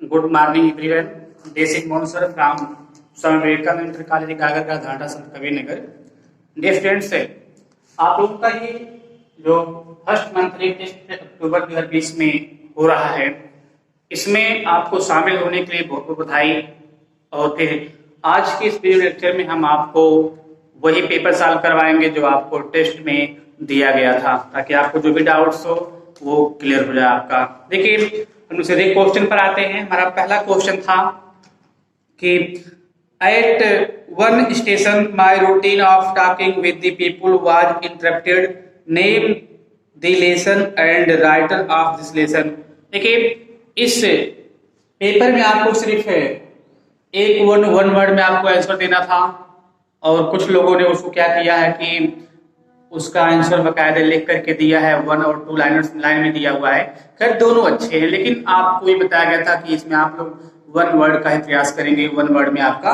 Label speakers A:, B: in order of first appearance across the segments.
A: Good morning, everyone. This is Monsur from Swami Vivekananda Inter College, गागरका घाटा, संत Kabir Nagar. Dear students, आप लोगों का ये जो फर्स्ट मंथली टेस्ट अक्टूबर 2020 में हो रहा है, इसमें आपको शामिल होने के लिए बहुत बहुत बधाई। और फिर आज के इस वीडियो लेक्चर में हम आपको वही पेपर सॉल्व करवाएंगे जो आपको टेस्ट में दिया गया था, ताकि आपको जो भी डाउट्स हो वो क्लियर हो जाए आपका। देखिए, हम सीधे क्वेश्चन पर आते हैं। हमारा पहला क्वेश्चन था कि at one station my routine of talking with the people was interrupted, name the lesson and writer of this lesson. देखिए, इस पेपर में आपको सिर्फ एक वन वर्ड में आपको आंसर देना था, और कुछ लोगों ने उसको क्या किया है कि उसका आंसर बकायदे लिख करके दिया है, 1 और 2 लाइन में दिया हुआ है। खैर, दोनों अच्छे हैं, लेकिन आपको ये बताया गया था कि इसमें आप लोग 1 वर्ड का ही प्रयास करेंगे, 1 वर्ड में आपका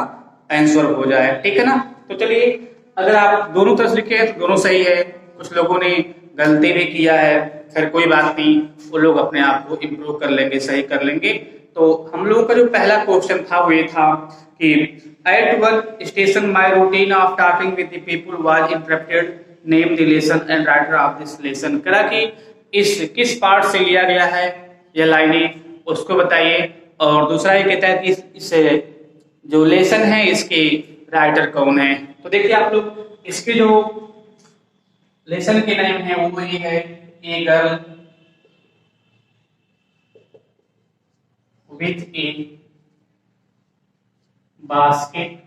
A: आंसर हो जाए, ठीक है ना। तो चलिए, अगर आप दोनों तरफ लिखे हैं तो दोनों सही है। कुछ लोगों ने गलती भी किया है, खैर कोई बात नहीं, वो लोग अपने आप को इम्प्रूव कर लेंगे, सही कर लेंगे। तो हम लोगों का जो पहला क्वेश्चन था वो ये था कि at one station my routine of talking with the people was interrupted, name the lesson and writer of this lesson. करा कि इस किस पार्ट से लिया गया है ये लाइनें, उसको बताइए। और दूसरा ये कहता है कि इस जो लेसन है इसके राइटर कौन है। तो देखिए आप लोग, इसके जो लेसन के नेम है वो ये है, a girl with a basket.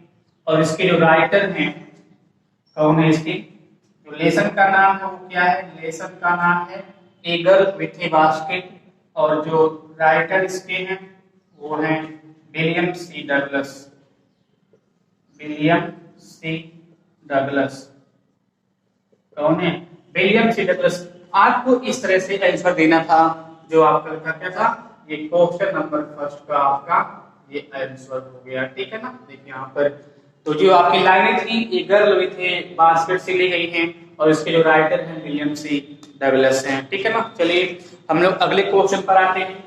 A: और इसके जो राइटर हैं कौन है, इसके जो लेसन का नाम है वो क्या है, लेसन का नाम है a girl with a basket. और जो राइटर इसके हैं वो हैं William C Douglas, William C Douglas. कौन है, विलियम सी डगलस। आपको इस तरह से आंसर देना था, जो आपका लिखा क्या था, ये क्वेश्चन नंबर फर्स्ट का आपका ये आंसर हो गया, ठीक है ना। देखिए यहाँ पर तो जो आपकी लाइनें थी, ए गर्ल विथ ए बास्केट से ली गई हैं, और इसके जो राइटर हैं विलियम सी डगलस हैं, ठीक है ना। चलिए हम लोग अगले क्वेश्चन पर आते हैं।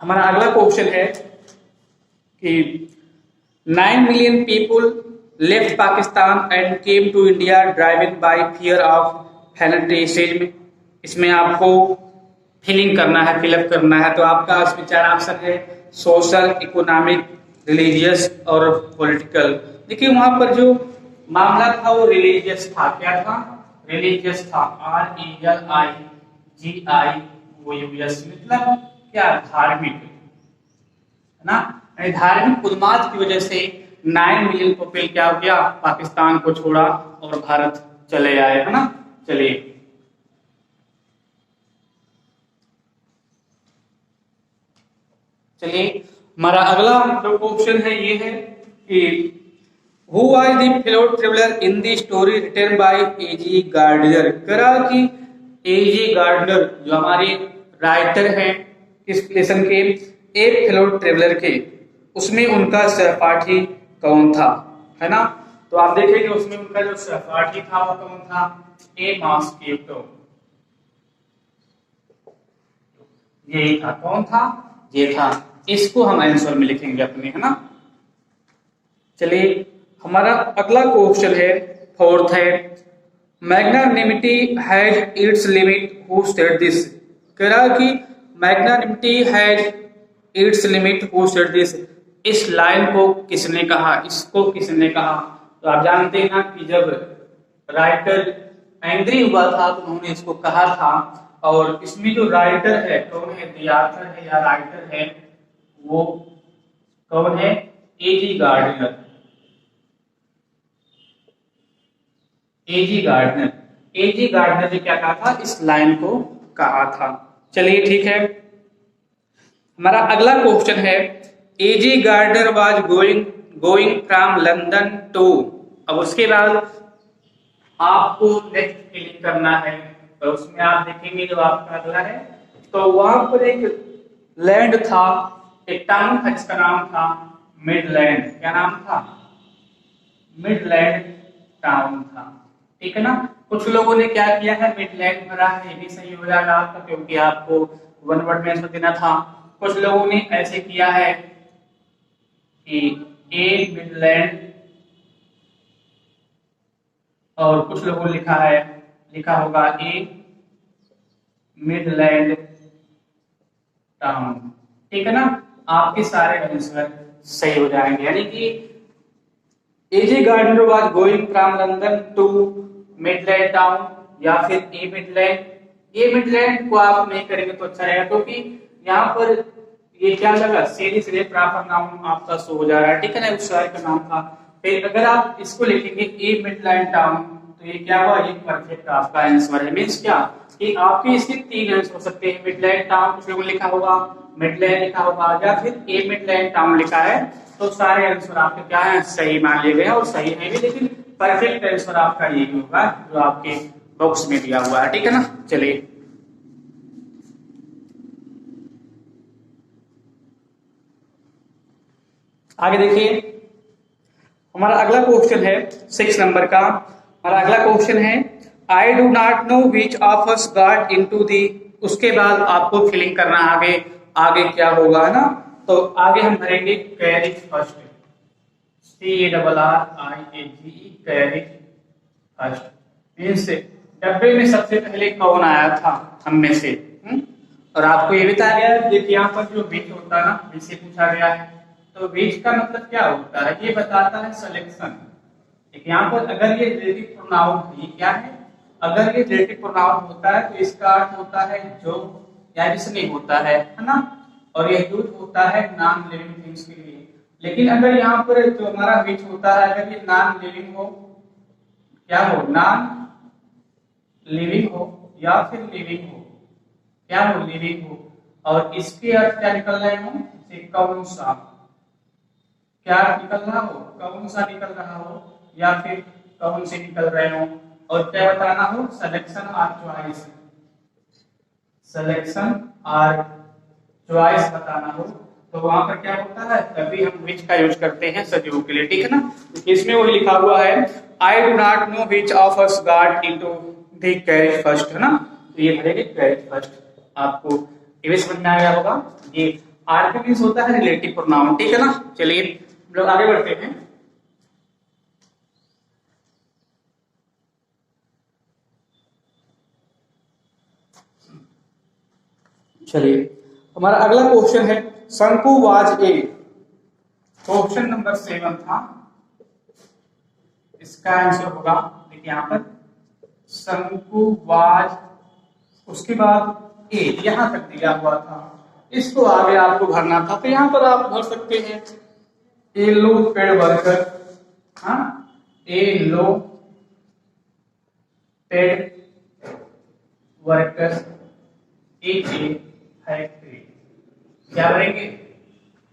A: हमारा अगला क्वेश्चन है कि 9 million people left Pakistan and came to India driven by fear of fanaticism. इसमें आपको फिलिंग करना है, फिलअप करना है। तो आपका इसमें 4 ऑप्शन है, सोशल, इकोनॉमिक, रिलीजियस और पॉलिटिकल। देखिए वहां पर जो मामला था वो रिलीजियस था। क्या था, रिलीजियस था। RELIGIOUS मतलब क्या, धार्मिक, है ना। धार्मिक उन्माद की वजह से 9 मिलियन पीपल क्या हो गया, पाकिस्तान को छोड़ा और भारत चले आए, है ना। चलिए हमारा अगला जो क्वेश्चन है ये है कि who was the fellow traveller in the story written by A.G. Gardner. करा कि A.G. गार्डनर जो हमारे राइटर हैं इस लेसन के, एक फेलो ट्रेवलर के, उसमें उनका सहपाठी कौन था, है ना। तो आप देखेंगे उसमें उनका जो सहपाठी था वो कौन था, ए मॉस्किटो। यही था, कौन था, ये था। इसको हम आंसर में लिखेंगे अपने, है ना। चलिए हमारा अगला क्वेश्चन है, फोर्थ है, magnanimity has its limit, who said this. कह रहा कि magnanimity has its limit, who said this. इस लाइन को किसने कहा, इसको किसने कहा। तो आप जानते हैं ना कि जब राइटर एंग्री हुआ था तो उन्होंने इसको कहा था। और इसमें जो राइटर है कौन है, द ऑथर है या राइटर है वो कौन है, A.G. Gardener. A.G. Gardener, A.G. Gardener ने क्या कहा था, इस लाइन को कहा था। चलिए ठीक है, हमारा अगला क्वेश्चन है, A.G. Gardner was going from London to. अब उसके बाद आपको नेक्स्ट फिलिंग करना है। तो उसमें आप देखेंगे जो आपका अगला है, तो वहां पर एक लैंड था, एक टाउन था जिसका नाम था मिडलैंड। क्या नाम था, मिडलैंड टाउन था, ठीक है ना। कुछ लोगों ने क्या किया है, मिडलैंड भरा है, ये भी सही हो जाएगा आपका, क्योंकि आपको वन वर्ड में आंसर देना था। कुछ लोगों ने ऐसे किया है कि ए मिडलैंड, और कुछ लोगों ने लिखा होगा ए मिडलैंड टाउन। ठीक है ना, आपके सारे आंसर सही हो जाएंगे। यानी कि AJ Gardner was going from London to Midland town, या फिर ए मिडलैंड। ए मिडलैंड को आप नहीं करेंगे तो अच्छा रहेगा, क्योंकि यहाँ पर ये क्या लगा, सीधे प्रॉपर नाउन आपका शो हो जा रहा है। ठीक है ना, उस शहर का नाम था। फिर अगर आप इसको लिखेंगे ए मिडलैंड टाउन, तो ये क्या हुआ, ये परफेक्ट आपका आंसर है। मींस क्या कि आपके इसके तीन आंसर हो सकते हैं, मिडलैंड टाउन कुछ लोगों ने लिखा होगा, मिडलैंड लिखा होगा, या फिर ए मिडलैंड टाउन लिखा है। तो सारे आंसर आपके क्या है, सही मान लिए गए और सही है भी, लेकिन परफेक्ट आंसर आपका यही होगा जो आपके बॉक्स में दिया हुआ है। ठीक है ना, चलिए आगे देखिए। हमारा अगला क्वेश्चन है 6 नंबर का। हमारा अगला क्वेश्चन है I do not know which of us got into the. उसके बाद आपको फिलिंग करना आगे आगे क्या होगा ना, तो आगे हम भरेंगे carriage first, CARRIAGE carriage first. Means डब्बे में सबसे पहले कौन आया था हम में से। और आपको ये बताया गया है, देखिए यहाँ पर जो विच होता है ना, विच से पूछा गया है, तो विच का मतलब क्या होता है, ये बताता है सिलेक्शन। यहाँ पर अगर ये रिलेटिव प्रोनाउन है, क्या है, अगर ये रिलेटिव प्रोनाउन होता है तो इसका अर्थ होता है जो या जिसने होता है ना, और ये यूज होता है नॉन लिविंग थिंग्स के लिए। लेकिन अगर यहाँ पर जो हमारा विच होता है, अगर ये नॉन लिविंग हो, क्या हो, नॉन लिविंग हो या फिर लिविंग हो, क्या हो, लिविंग हो, और इसके अर्थ क्या निकल रहे हो, कौन सा, क्या निकल रहा हो, कौन सा निकल रहा हो, या फिर कौन से निकल रहे हो, और क्या बताना हो, सिलेक्शन और चॉइस, सिलेक्शन और चॉइस बताना हो। तो वहां पर क्या होता है, तभी हम विच का यूज करते हैं सजीव के लिए। ठीक है ना, इसमें वही लिखा हुआ है I do not know which of us got into the carriage first, है ना, तो ये भरेंगे कैरेज फर्स्ट। आपको ये समझ में आ गया होगा। ये आर्ग्यूमेंट होता है रिलेटिव प्रोनाउन। ठीक है ना, चलिए हम लोग आगे बढ़ते हैं। चलिए हमारा अगला क्वेश्चन है शंकु वाज ए। क्वेश्चन नंबर 7 था, इसका आंसर होगा, देखिए यहाँ पर शंकु वाज, उसके बाद ए यहां तक दिया हुआ था, इसको आगे आपको भरना था। तो यहाँ पर आप भर सकते हैं ए लो पेड वर्कर, हाँ, ए लो पेड वर्कर्स एक फैक्ट्री, क्या करेंगे,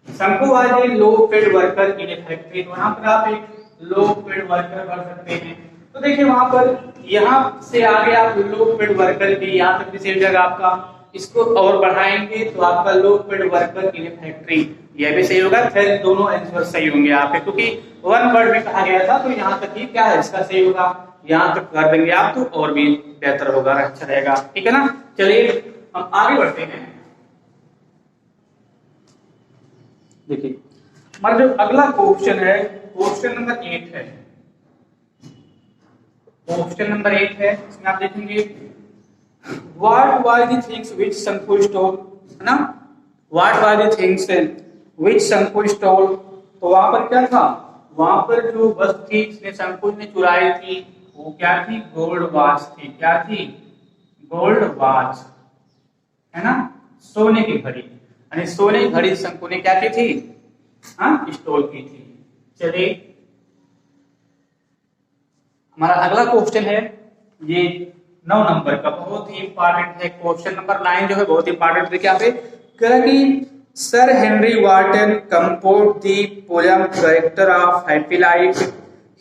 A: शंकु was a low paid worker in a factory. तो वहां पर आप एक लो पेड वर्कर भर सकते हैं। तो देखिए वहां पर यहाँ से आगे आप लो पेड वर्कर भी, यहाँ तक भी सेम जगह आपका, इसको और बढ़ाएंगे तो आपका low paid worker in a factory, यह भी सही होगा। फिर दोनों आंसर सही होंगे आपके, क्योंकि वन वर्ड में कहा गया था, तो यहाँ तक ही क्या है, इसका सही होगा। यहाँ तक कर देंगे आप तो और भी बेहतर होगा, अच्छा रहेगा। ठीक है ना, चलिए हम आगे बढ़ते हैं। देखिए हमारा जो अगला क्वेश्चन है, क्वेश्चन नंबर 8 है। क्वेश्चन नंबर 8 है, इसमें आप देखेंगे what were the things which शंकु स्टोल, है ना, what were the things which शंकु स्टोल। तो वहां पर क्या था, वहां पर जो वस्तु थी जिसने शंकु ने चुराई थी, वो क्या थी, गोल्ड वॉच थी। क्या थी, गोल्ड वॉच, है ना, सोने की घड़ी। यानी सोने की घड़ी शंकु ने क्या की थी, हाँ, स्टोल की थी। चलिए हमारा अगला क्वेश्चन है, ये 9 नंबर का, बहुत ही इंपॉर्टेंट है। क्वेश्चन नंबर 9 जो है बहुत इंपॉर्टेंट। देखिए यहाँ पे कह रहा कि sir Henry Wharton compose the poem character of happy life,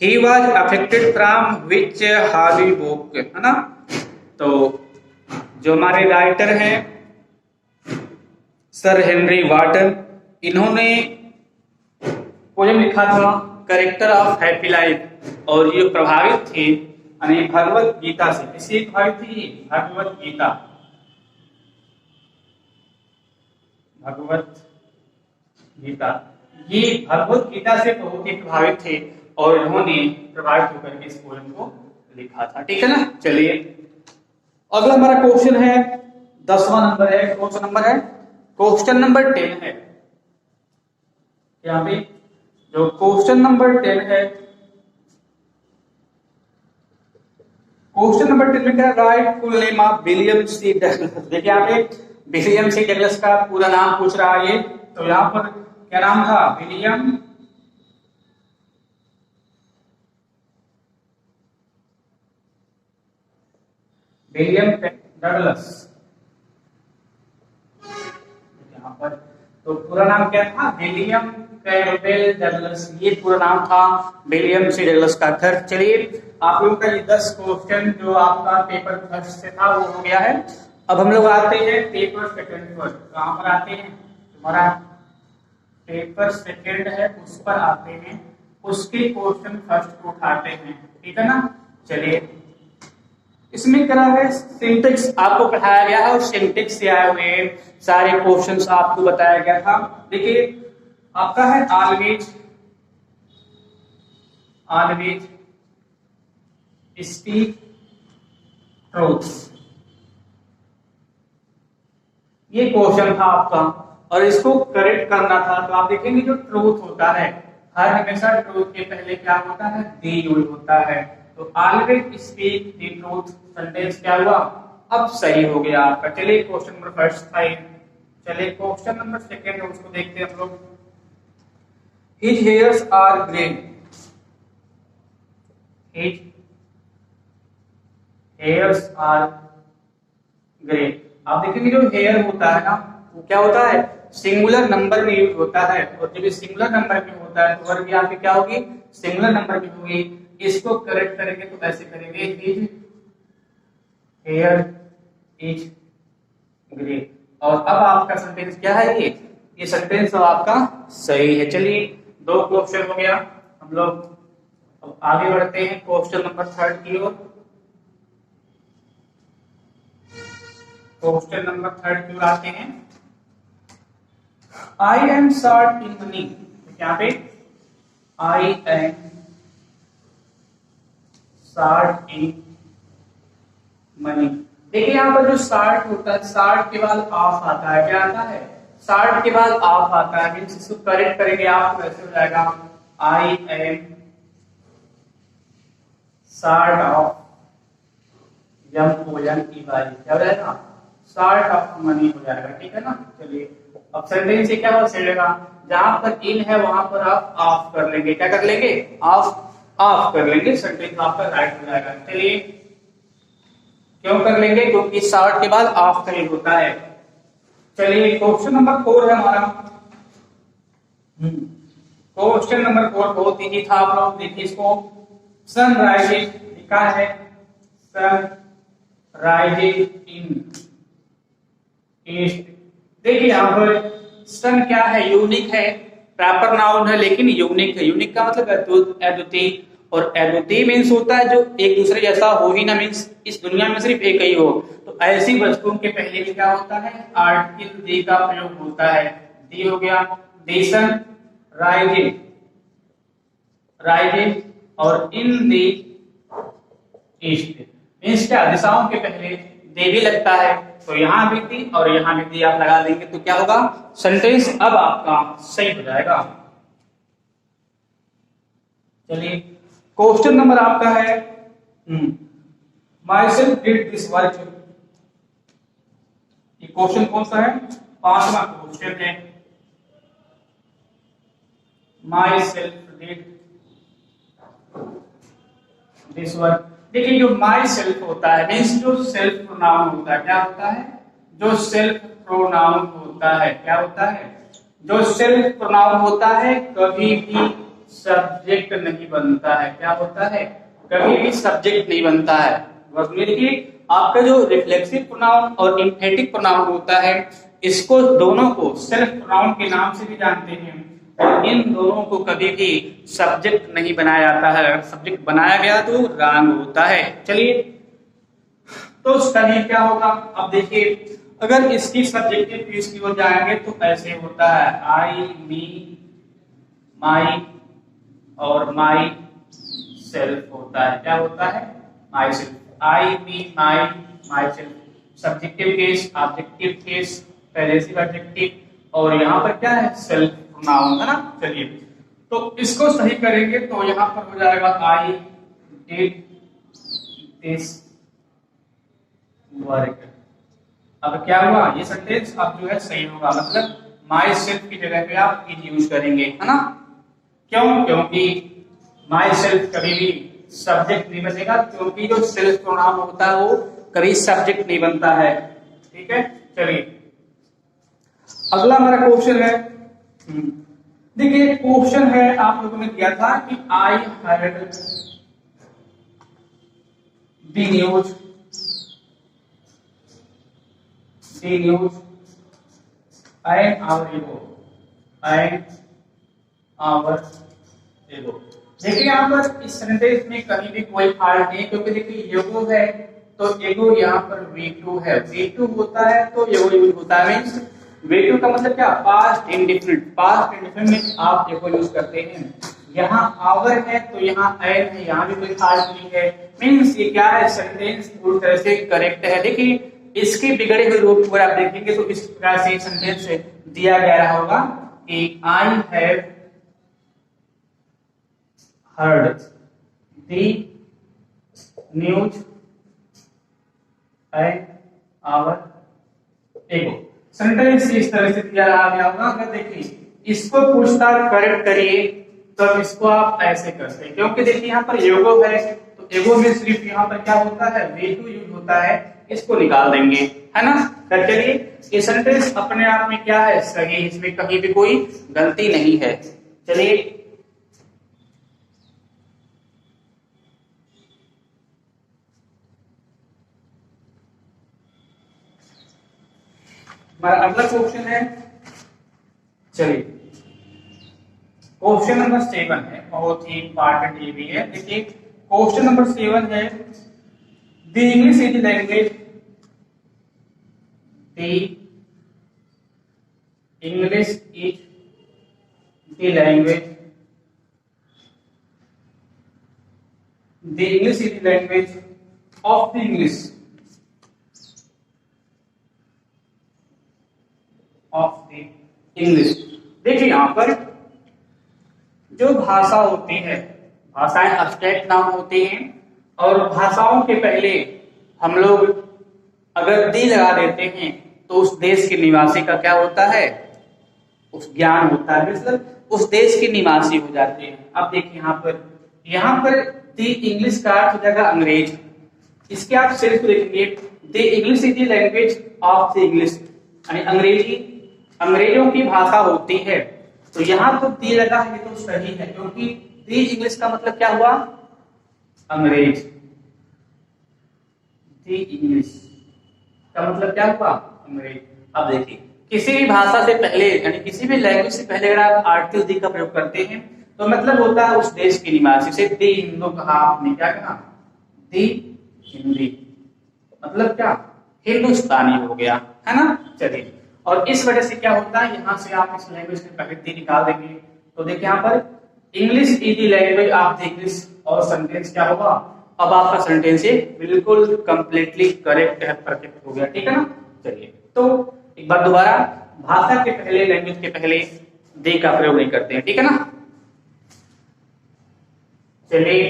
A: he was affected from which hobby book, है ना। तो जो हमारे राइटर हैं सर हेनरी वार्टन, इन्होंने पोएम लिखा था कैरेक्टर ऑफ हैप्पी लाइफ, और ये प्रभावित थे यानी भगवत गीता से। इसे प्रभावित थी भगवत गीता, भगवत गीता, ये भगवत गीता से बहुत ही प्रभावित थे और इन्होंने प्रभावित होकर के इस पोएम को लिखा था। ठीक है ना। चलिए अगला हमारा क्वेश्चन है 10वां नंबर है, कौन सा नंबर है? क्वेश्चन नंबर 10 है। यहाँ पे जो क्वेश्चन नंबर 10 है, क्वेश्चन नंबर 10 में क्या? Write full name of William C Douglas. देखिए यहाँ पे विलियम सी डगलस का पूरा नाम पूछ रहा है ये, तो यहाँ पर क्या नाम था? William Douglas. यहाँ पर तो पूरा नाम क्या था? विलियम कैम्पबेल डगलस, ये पूरा नाम था विलियम सी डगलस का। घर चलिए आप लोगों का ये 10 क्वेश्चन जो आपका पेपर फर्स्ट से था वो हो गया है। अब हम लोग आते हैं पेपर सेकंड पर। कहां पर आते हैं? हमारा पेपर सेकंड है उस पर आते हैं, उसके क्वेश्चन फर्स्ट को उठाते हैं। ठीक है ना। चलिए इसमें करा है सिंटेक्स, आपको पढ़ाया गया है और सिंटेक्स से आए हुए सारे क्वेश्चंस आपको बताया गया था। देखिए आपका है ऑलवेज, ऑलवेज स्पीक ट्रूथ, ये क्वेश्चन था आपका और इसको करेक्ट करना था। तो आप देखेंगे जो ट्रूथ होता है हर हमेशा ट्रूथ के पहले क्या होता है? दी यूज होता है। तो always speak the truth sentence क्या हुआ? अब सही हो गया आपका। चलिए क्वेश्चन नंबर फर्स्ट था। चलिए क्वेश्चन नंबर सेकंड है उसको देखते हैं हम लोग। His hairs are grey. His hairs are grey. आप देखेंगे जो हेयर होता है ना वो क्या होता है? सिंगुलर नंबर में यूज होता है, और जब सिंगुलर नंबर में होता है तो वर्ब भी आपकी क्या होगी? सिंगुलर नंबर में होगी। इसको करेक्ट करेंगे तो ऐसे करेंगे His hair is grey। और अब आपका सेंटेंस क्या है? ये सेंटेंस अब आपका सही है। चलिए 2 क्वेश्चन हो गया। हम लोग अब आगे बढ़ते हैं क्वेश्चन नंबर 3 की ओर। क्वेश्चन नंबर 3 की ओर आते हैं। I am short in money. यहाँ पे I am short in money. देखिए यहाँ पर जो शॉर्ट होता है, शॉर्ट के बाद ऑफ आता है। क्या आता है? शॉर्ट के बाद ऑफ आता है। मींस इसको करेक्ट करेंगे आप, कैसे हो जाएगा? I am short of MONEY। क्या हो जाएगा? शॉर्ट ऑफ मनी हो जाएगा। ठीक है ना। चलिए अब सेंटेंस से क्या हो जाएगा? जहां पर इन है वहां पर आप ऑफ कर लेंगे। क्या कर लेंगे? ऑफ कर लेंगे। सेंटेंस आपका राइट हो जाएगा। चलिए क्यों कर लेंगे? क्योंकि शॉर्ट के बाद ऑफ का ही होता है। चलिए क्वेश्चन नंबर 4 है हमारा। क्वेश्चन नंबर 4 बहुत इजी था। आप लोग देखिए इसको। सन राइजिंग लिखा है, सन राइजिंग इन ईस्ट। देखिए यहाँ पर सन क्या है? यूनिक है, प्रॉपर नाउन है लेकिन यूनिक है। यूनिक का मतलब अद्वितीय, और अद्वितीय मीन्स होता है जो एक दूसरे जैसा हो ही ना, मीन्स इस दुनिया में सिर्फ एक ही हो। तो ऐसी वस्तुओं के पहले भी क्या होता है? आर्टिकल दी का प्रयोग होता है। दी हो गया, दी सन राइजिंग, राइजिंग और इन दी ईस्ट मीन्स क्या? दिशाओं के पहले दे भी लगता है। तो यहाँ भी दी और यहाँ भी दी आप लगा देंगे तो क्या होगा? सेंटेंस अब आपका सही हो जाएगा। चलिए क्वेश्चन नंबर आपका है my self did this work. ये क्वेश्चन कौन सा है? 5वां क्वेश्चन है। My self did this work. देखिए जो माई सेल्फ होता है मीन्स जो सेल्फ प्रोनाउन होता है। क्या होता है? जो सेल्फ प्रोनाउन होता है। क्या होता है? जो सेल्फ प्रोनाउन होता है कभी भी सब्जेक्ट नहीं बनता है। क्या होता है? कभी भी सब्जेक्ट नहीं बनता है। देखिए आपका जो रिफ्लेक्सिव प्रोनाउन और इंफेटिक प्रोनाउन होता है, इसको दोनों को सेल्फ प्रोनाउन के नाम से भी जानते हैं। इन दोनों को कभी भी सब्जेक्ट नहीं बनाया जाता है। अगर सब्जेक्ट बनाया गया तो रॉन्ग होता है। चलिए, तो उसका लिए क्या होगा, अब देखिए, अगर इसकी सब्जेक्टिव केस की ओर जाएंगे तो ऐसे होता है आई, मी, माई और माई सेल्फ होता है। क्या होता है? My self, I, me, my, my self. Subjective case, objective case, पहले एडजेक्टिव, और यहाँ पर क्या है? सेल्फ प्रोनाउन है ना। चलिए, तो इसको सही करेंगे तो यहाँ पर हो जाएगा आई डिड दिस वर्क। अब क्या हुआ? ये सेंटेंस अब जो है सही होगा, मतलब माई सेल्फ की जगह पे आप इज यूज करेंगे, है ना। क्यों? क्योंकि माई सेल्फ कभी भी सब्जेक्ट नहीं बनेगा, क्योंकि जो सेल्फ प्रोनाउन होता है वो कभी सब्जेक्ट नहीं बनता है। ठीक है, चलिए अगला हमारा क्वेश्चन है। देखिए, क्वेश्चन है आप लोगों ने दिया था कि I had the news, and our एगो। देखिए यहाँ पर इस सेंटेंस में कहीं भी कोई फॉल्ट नहीं, क्योंकि देखिए एगो है तो एगो यहाँ पर V2 है, V2 होता है तो एगो यूज होता है। मींस V2 का मतलब क्या? Past indefinite. पास्ट इंडिफिनिट में आप एगो यूज करते हैं। यहाँ आवर है तो यहाँ एन है, यहाँ भी कोई फॉल्ट नहीं है। मींस ये क्या है? सेंटेंस पूरी तरह से करेक्ट है। देखिए, इसके बिगड़े हुए रूप को आप देखेंगे तो इस प्रकार से सेंटेंस दिया गया होगा कि I have heard the news and our ego। Sentence इस तरह से दिया गया होगा। अगर देखिए इसको पूछताछ करेक्ट करिए तो इसको आप ऐसे करते हैं, क्योंकि देखिए यहाँ पर एगो है तो एगो में सिर्फ यहाँ पर क्या होता है? V2 यूज होता है। इसको निकाल देंगे, है ना। तो चलिए, ये सेंटेंस अपने आप में क्या है? सही, इसमें कहीं भी कोई गलती नहीं है। चलिए, हमारा अगला क्वेश्चन है। चलिए, क्वेश्चन नंबर 7 है, बहुत ही इंपॉर्टेंट ये भी है। देखिए, क्वेश्चन नंबर 7 है, the English is language, the English is the language, the English is the language of the English, of the English. देखिए यहाँ पर जो भाषा होती है, भाषाएं अब्स्ट्रैक्ट नाम होती हैं, और भाषाओं के पहले हम लोग अगर दी लगा देते हैं तो उस देश के निवासी का क्या होता है? उस ज्ञान होता है, मतलब उस देश के निवासी हो जाते हैं। अब देखिए यहाँ पर दी इंग्लिश का अर्थ हो जाएगा अंग्रेज। इसके आप सेल्फ देखेंगे, the English is the language of the English, यानी अंग्रेजी अंग्रेजों की भाषा होती है। तो यहाँ तो दी लगा है तो सही है, क्योंकि दी इंग्लिश का मतलब क्या हुआ? अंग्रेज। दी इंग्लिश का मतलब क्या हुआ? अंग्रेज। अब देखिए, किसी भी भाषा से पहले यानी किसी भी लैंग्वेज से पहले अगर आप आर्टिकल दी का प्रयोग करते हैं तो मतलब होता है उस देश के निवासी से। दी हिंदू कहा आपने, क्या कहा? दी हिंदी, मतलब क्या? हिंदुस्तानी हो गया, है ना। चलिए, और इस वजह से क्या होता है, यहाँ से आप इस लैंग्वेज के पहले दी निकाल देंगे तो देखिए यहाँ पर English is the language of the English, और सेंटेंस क्या होगा? अब आपका सेंटेंस ये बिल्कुल कंप्लीटली करेक्ट है, परफेक्ट हो गया। ठीक है ना। चलिए, तो एक बार दोबारा, भाषा के पहले, लैंग्वेज के पहले दे का प्रयोग नहीं करते हैं। ठीक है ना। चलिए,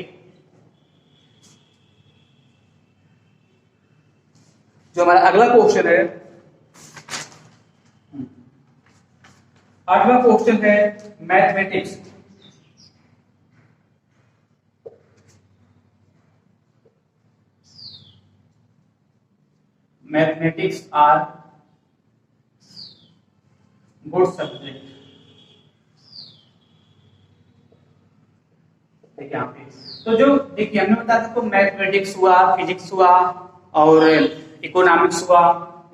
A: जो हमारा अगला क्वेश्चन है, अगला क्वेश्चन है mathematics. Mathematics are good subject. देखिए यहाँ पे तो जो देखिए हमने बताया था, तो मैथमेटिक्स हुआ, फिजिक्स हुआ और इकोनॉमिक्स हुआ,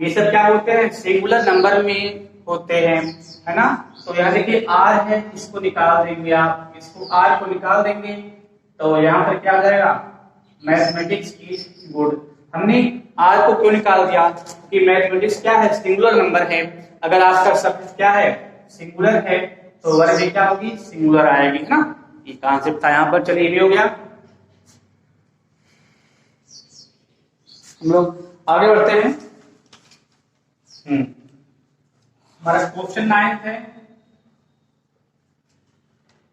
A: ये सब क्या होते हैं? सिंगुलर नंबर में होते हैं, है ना। तो यहाँ देखिए आर है, इसको निकाल देंगे आप, इसको आर को निकाल देंगे तो यहाँ पर क्या आ जाएगा, मैथमेटिक्स इज गुड। हमने आर को क्यों निकाल दिया कि मैथमेटिक्स क्या है, सिंगुलर नंबर है। अगर आपका सब्जेक्ट क्या है, सिंगुलर है, तो वर्ग भी क्या होगी, सिंगुलर आएगी, है ना। ये कॉन्सेप्ट था यहाँ पर। चलिए भी हो गया। हम लोग आगे बढ़ते हैं। हमारा क्वेश्चन 9 है,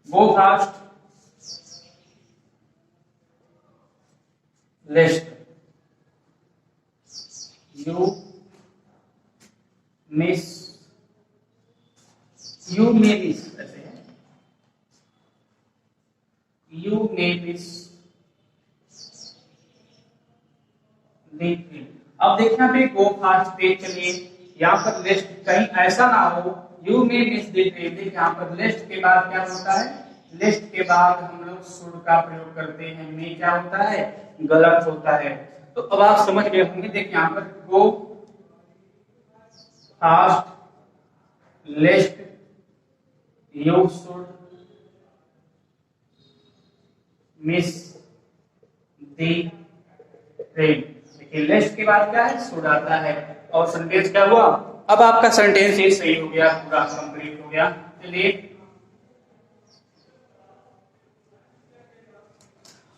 A: गो fast list you miss, you may miss, ऐसे है, you may miss the train. अब देखिए यहाँ पे गो फास्ट पे, चलिए यहाँ पर लिस्ट कहीं ऐसा ना हो you may miss the train. देखिए यहाँ पर लिस्ट के बाद क्या होता है, लिस्ट के बाद हम लोग शुड का प्रयोग करते हैं, में क्या होता है, गलत होता है। तो अब आप समझ गए होंगे। देखिए यहाँ पर गो fast list you should miss the train. देखिए लिस्ट के बाद क्या है, शुड आता है। और सेंटेंस क्या हुआ, अब आपका सेंटेंस ये सही हो गया, पूरा कंप्लीट हो गया। चलिए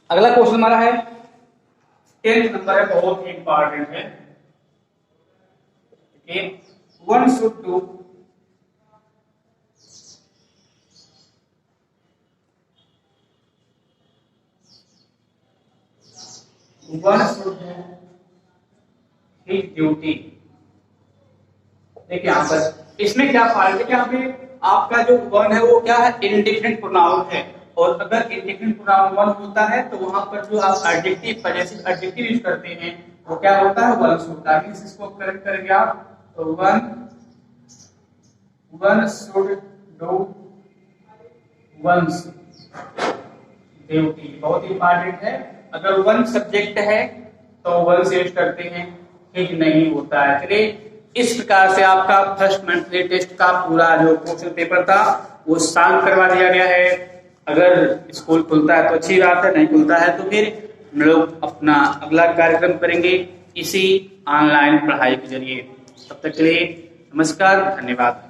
A: अगला क्वेश्चन हमारा है 10th नंबर है, बहुत इंपॉर्टेंट है। One should do his duty. देखिए यहाँ पर इसमें क्या फॉल्ट है, यहाँ पे आपका जो वन है वो क्या है, इंडिफिनिट प्रोनाउन है। और अगर इंडिफिनिट प्रोनाउन वन होता है तो वहां पर जो आप एडजेक्टिव, पजेसिव एडजेक्टिव यूज करते हैं वो क्या होता है, वंस होता है। इसको करेक्ट करेंगे आप तो one should do once duty, बहुत इंपॉर्टेंट है। अगर वन सब्जेक्ट है तो वन से यूज करते हैं, हिज नहीं होता है। चलिए इस प्रकार से आपका फर्स्ट मंथली टेस्ट का पूरा जो क्वेश्चन पेपर था वो शांत करवा दिया गया है। अगर स्कूल खुलता है तो अच्छी बात है, नहीं खुलता है तो फिर हम लोग अपना अगला कार्यक्रम करेंगे इसी ऑनलाइन पढ़ाई के जरिए। तब तक के लिए नमस्कार, धन्यवाद।